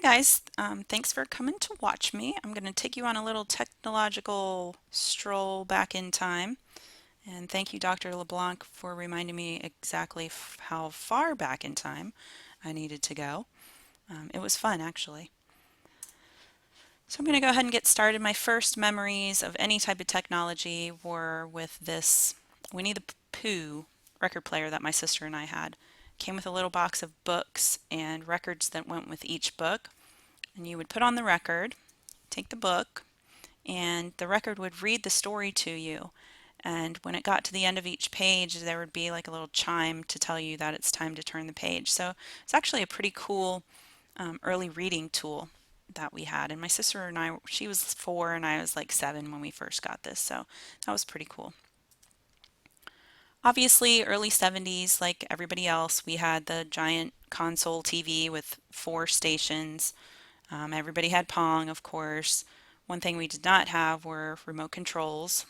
Guys, thanks for coming to watch me. I'm going to take you on a little technological stroll back in time. And thank you, Dr. LeBlanc, for reminding me exactly how far back in time I needed to go. It was fun, actually. So I'm going to go ahead and get started. My first memories of any type of technology were with this Winnie the Pooh record player that my sister and I had. Came with a little box of books and records that went with each book. And you would put on the record, take the book, and the record would read the story to you. And when it got to the end of each page, there would be like a little chime to tell you that it's time to turn the page. So it's actually a pretty cool early reading tool that we had. And my sister and I, she was 4 and I was like 7 when we first got this. So that was pretty cool. Obviously, early 70s, like everybody else, we had the giant console TV with 4 stations. Everybody had Pong, of course. One thing we did not have were remote controls.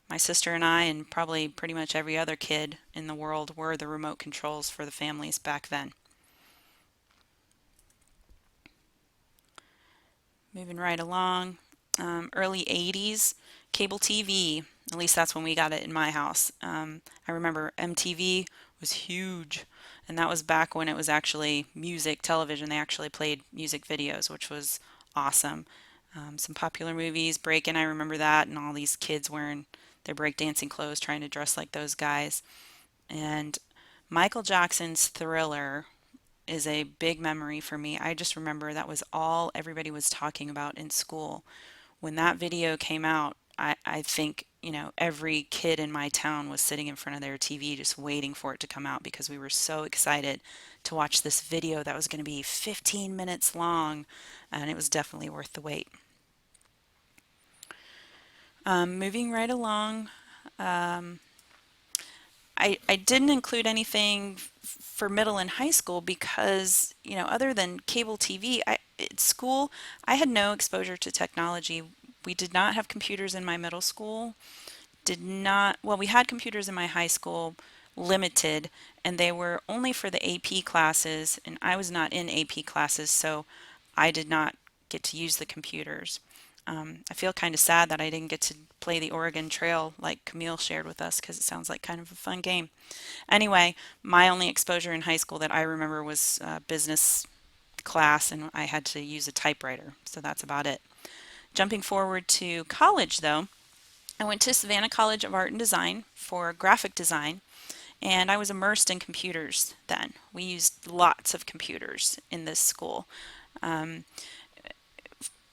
My sister and I, and probably pretty much every other kid in the world, were the remote controls for the families back then. Moving right along, early 80s, cable TV. At least that's when we got it in my house. I remember MTV was huge, and that was back when it was actually music television. They actually played music videos, which was awesome. Some popular movies, Breakin', I remember that, and all these kids wearing their breakdancing clothes trying to dress like those guys. And Michael Jackson's Thriller is a big memory for me. I just remember that was all everybody was talking about in school. When that video came out, I think, every kid in my town was sitting in front of their TV just waiting for it to come out because we were so excited to watch this video that was going to be 15 minutes long, and it was definitely worth the wait. Moving right along, um, I didn't include anything for middle and high school because, other than cable TV, at school, I had no exposure to technology. We did not have computers in my middle school. Did not, well, we had computers in my high school, limited, and they were only for the AP classes, and I was not in AP classes, so I did not get to use the computers. I feel kind of sad that I didn't get to play the Oregon Trail like Camille shared with us because it sounds like kind of a fun game. Anyway, my only exposure in high school that I remember was business class, and I had to use a typewriter, so that's about it. Jumping forward to college, though, I went to Savannah College of Art and Design for graphic design, and I was immersed in computers then. We used lots of computers in this school. Um,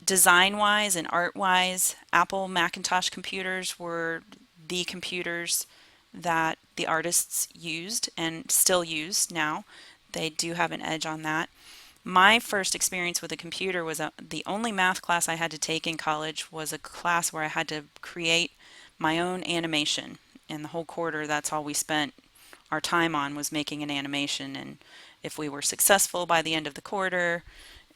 Design-wise and art-wise, Apple Macintosh computers were the computers that the artists used and still use now. They do have an edge on that. My first experience with a computer was the only math class I had to take in college was a class where I had to create my own animation. And the whole quarter, that's all we spent our time on was making an animation. And if we were successful by the end of the quarter,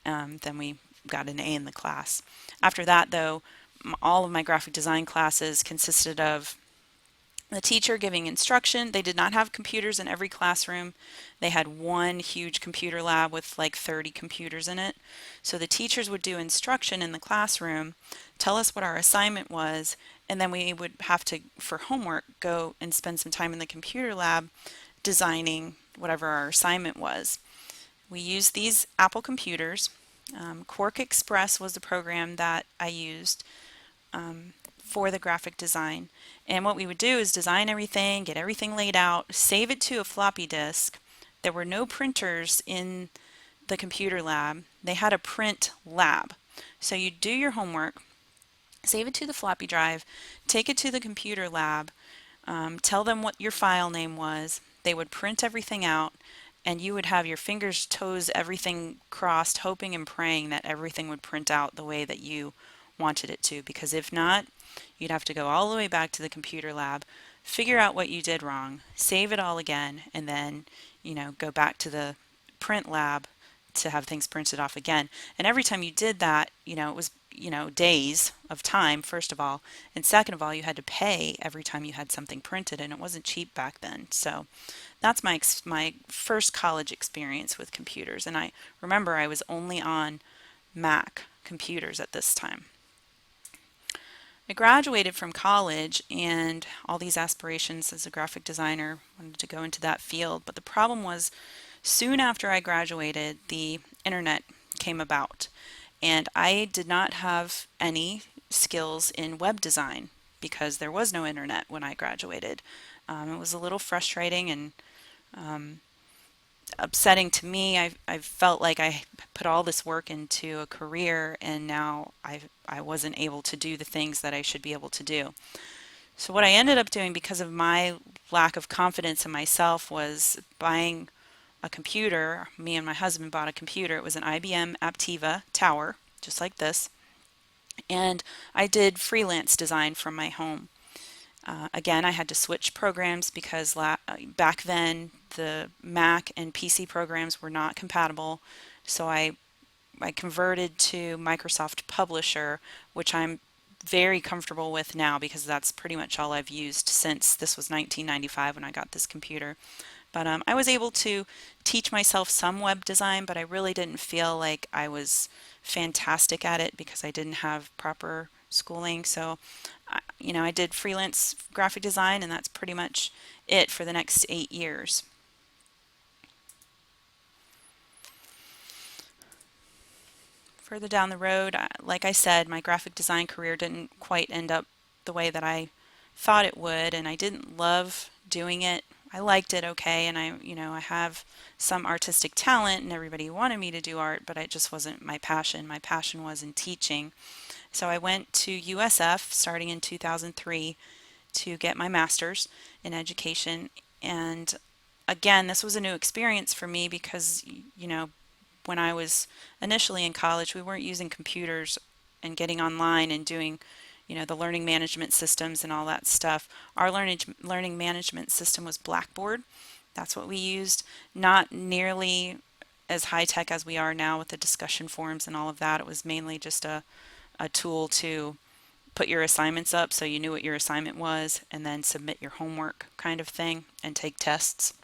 then we got an A in the class. After that, though, all of my graphic design classes consisted of the teacher giving instruction. They did not have computers in every classroom. They had one huge computer lab with like 30 computers in it. So the teachers would do instruction in the classroom, tell us what our assignment was, and then we would have to, for homework, go and spend some time in the computer lab designing whatever our assignment was. We used these Apple computers. Quark Express was the program that I used for the graphic design. And what we would do is design everything, get everything laid out, save it to a floppy disk. There were no printers in the computer lab. They had a print lab. So you do your homework, save it to the floppy drive, take it to the computer lab, tell them what your file name was. They would print everything out, and you would have your fingers, toes, everything crossed, hoping and praying that everything would print out the way that you wanted it to. Because if not, you'd have to go all the way back to the computer lab, figure out what you did wrong, save it all again, and then, go back to the print lab to have things printed off again. And every time you did that, it was, days of time, first of all. And second of all, you had to pay every time you had something printed, and it wasn't cheap back then. So that's my first college experience with computers. And I remember I was only on Mac computers at this time. I graduated from college and all these aspirations as a graphic designer, wanted to go into that field. But the problem was, soon after I graduated, the internet came about, and I did not have any skills in web design because there was no internet when I graduated. It was a little frustrating and um, upsetting to me. I felt like I put all this work into a career, and now I wasn't able to do the things that I should be able to do. So what I ended up doing, because of my lack of confidence in myself, was buying a computer. Me and my husband bought a computer. It was an IBM Aptiva Tower, just like this. And I did freelance design from my home. Again, I had to switch programs because back then the Mac and PC programs were not compatible. So I converted to Microsoft Publisher, which I'm very comfortable with now because that's pretty much all I've used since this was 1995 when I got this computer. But I was able to teach myself some web design, but I really didn't feel like I was fantastic at it because I didn't have proper schooling. So, I did freelance graphic design, and that's pretty much it for the next 8 years. Further down the road, like I said, my graphic design career didn't quite end up the way that I thought it would, and I didn't love doing it. I liked it okay, and I have some artistic talent, and everybody wanted me to do art, but it just wasn't my passion. My passion was in teaching. So I went to USF starting in 2003 to get my master's in education. And again, this was a new experience for me because, when I was initially in college, we weren't using computers and getting online and doing, the learning management systems and all that stuff. Our learning management system was Blackboard. That's what we used. Not nearly as high tech as we are now with the discussion forums and all of that. It was mainly just a tool to put your assignments up so you knew what your assignment was and then submit your homework kind of thing and take tests.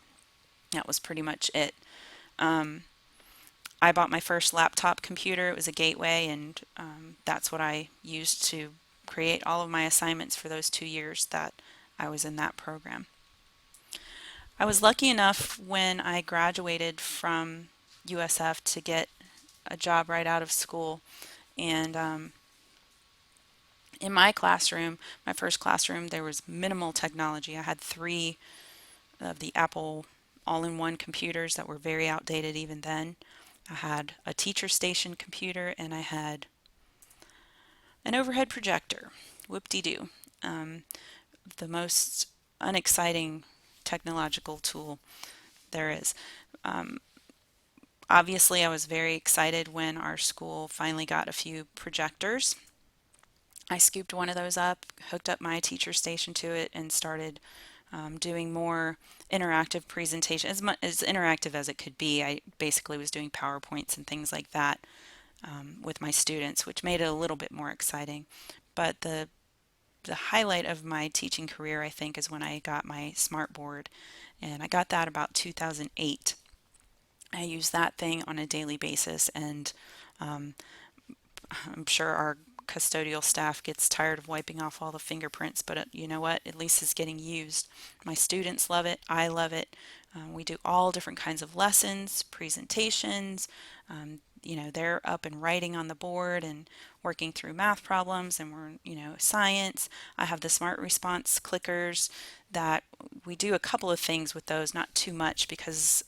That was pretty much it. Um, I bought my first laptop computer. It was a Gateway, and that's what I used to create all of my assignments for those 2 years that I was in that program. I was lucky enough when I graduated from USF to get a job right out of school. And in my classroom, my first classroom, there was minimal technology. I had three of the Apple all-in-one computers that were very outdated even then. I had a teacher station computer, and I had an overhead projector. Whoop-de-doo. Um, the most unexciting technological tool there is. Um, Obviously, I was very excited when our school finally got a few projectors. I scooped one of those up, hooked up my teacher station to it, and started doing more interactive presentation, as interactive as it could be. I basically was doing PowerPoints and things like that with my students, which made it a little bit more exciting. But the highlight of my teaching career, I think, is when I got my smart board, and I got that about 2008. I use that thing on a daily basis, and um, I'm sure our custodial staff gets tired of wiping off all the fingerprints, but you know what? At least it's getting used. My students love it. I love it. We do all different kinds of lessons, presentations. They're up and writing on the board and working through math problems, and we're, science. I have the smart response clickers that we do a couple of things with those, not too much because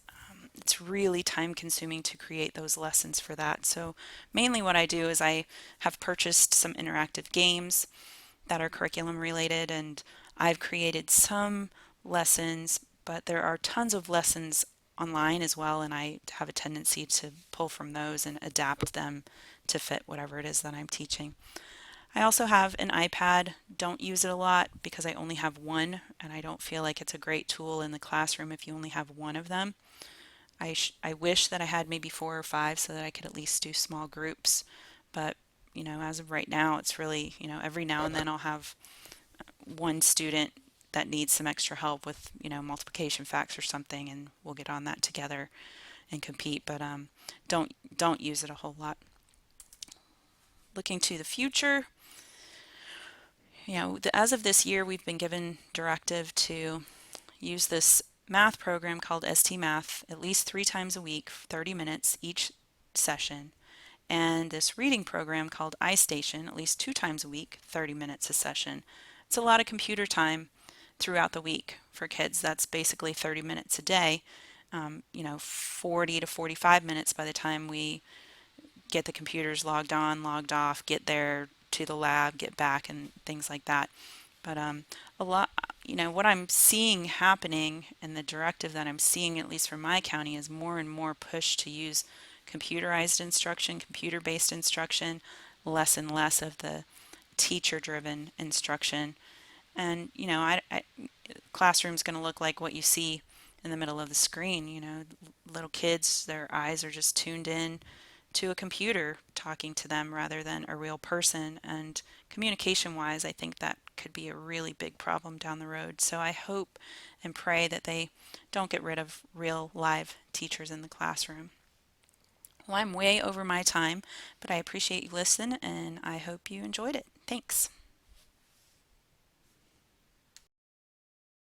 it's really time consuming to create those lessons for that. So mainly what I do is I have purchased some interactive games that are curriculum related, and I've created some lessons, but there are tons of lessons online as well, and I have a tendency to pull from those and adapt them to fit whatever it is that I'm teaching. I also have an iPad. Don't use it a lot because I only have one, and I don't feel like it's a great tool in the classroom if you only have one of them. I wish that I had maybe 4 or 5 so that I could at least do small groups. But, as of right now, it's really, every now and then I'll have one student that needs some extra help with, multiplication facts or something, and we'll get on that together and compete. But don't use it a whole lot. Looking to the future, as of this year, we've been given directive to use this math program called ST Math at least 3 times a week, 30 minutes each session, and this reading program called iStation at least 2 times a week, 30 minutes a session. It's a lot of computer time throughout the week for kids. That's basically 30 minutes a day, 40 to 45 minutes by the time we get the computers logged on, logged off, get there to the lab, get back, and things like that. But a lot, what I'm seeing happening and the directive that I'm seeing, at least from my county, is more and more push to use computerized instruction, computer-based instruction, less and less of the teacher-driven instruction. And, classroom's going to look like what you see in the middle of the screen. Little kids, their eyes are just tuned in to a computer talking to them rather than a real person. And communication wise, I think that could be a really big problem down the road. So I hope and pray that they don't get rid of real live teachers in the classroom. Well, I'm way over my time, but I appreciate you listening and I hope you enjoyed it. Thanks.